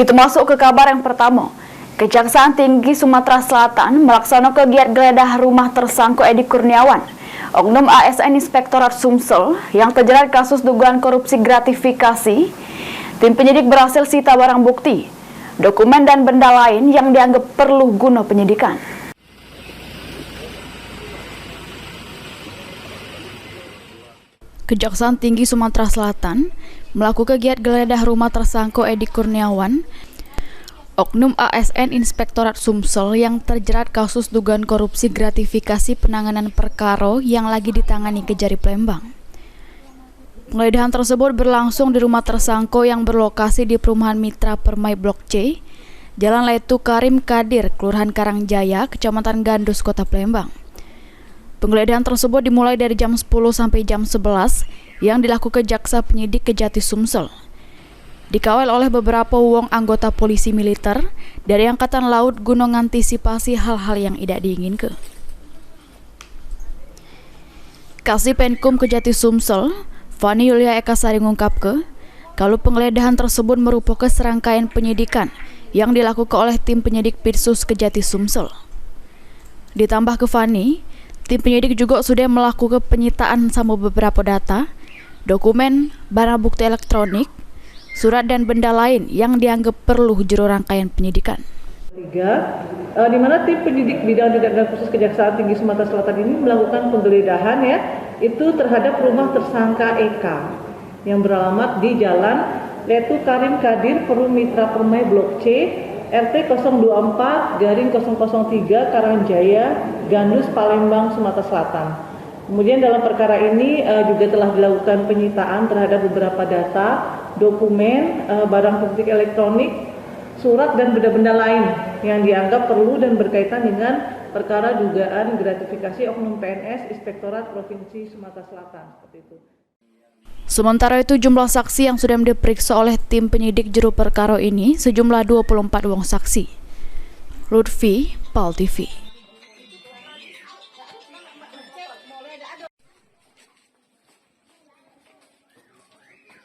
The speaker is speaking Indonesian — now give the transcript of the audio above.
Kita masuk ke kabar yang pertama. Kejaksaan Tinggi Sumatera Selatan melaksanakan kegiatan geledah rumah tersangka Edi Kurniawan, oknum ASN Inspektorat Sumsel yang terjerat kasus dugaan korupsi gratifikasi. Tim penyidik berhasil sita barang bukti, dokumen dan benda lain yang dianggap perlu guna penyidikan. Kejaksaan Tinggi Sumatera Selatan melakukan kegiatan geledah rumah tersangka Edi Kurniawan, oknum ASN Inspektorat Sumsel yang terjerat kasus dugaan korupsi gratifikasi penanganan perkara yang lagi ditangani Kejari Palembang. Penggeledahan tersebut berlangsung di rumah tersangka yang berlokasi di Perumahan Mitra Permai Blok C, Jalan Letu Karim Kadir, Kelurahan Karangjaya, Kecamatan Gandus, Kota Palembang. Penggeledahan tersebut dimulai dari jam 10 sampai jam 11 yang dilakukan jaksa penyidik Kejati Sumsel. Dikawal oleh beberapa wong anggota polisi militer dari Angkatan Laut guna mengantisipasi hal-hal yang tidak diinginkan. Kasih Penkum Kejati Sumsel, Fani Yulia Eka Sari mengungkapkan, kalau penggeledahan tersebut merupakan serangkaian penyidikan yang dilakukan oleh tim penyidik Pirsus Kejati Sumsel. Ditambah ke Fani, tim penyidik juga sudah melakukan penyitaan sama beberapa data, dokumen, barang bukti elektronik, surat dan benda lain yang dianggap perlu juru rangkaian penyidikan. Di mana tim penyidik bidang tindak pidana khusus Kejaksaan Tinggi Sumatera Selatan ini melakukan penggeledahan itu terhadap rumah tersangka EK yang beralamat di Jalan Letu Karim Kadir, Perum Mitra Permai Blok C, RT 024/003 Karangjaya, Gandus, Palembang, Sumatera Selatan. Kemudian dalam perkara ini juga telah dilakukan penyitaan terhadap beberapa data, dokumen, barang bukti elektronik, surat dan benda-benda lain yang dianggap perlu dan berkaitan dengan perkara dugaan gratifikasi oknum PNS Inspektorat Provinsi Sumatera Selatan. Seperti itu. Sementara itu jumlah saksi yang sudah diperiksa oleh tim penyidik juru perkara ini sejumlah 24 wong saksi. Lutfi, PAL TV.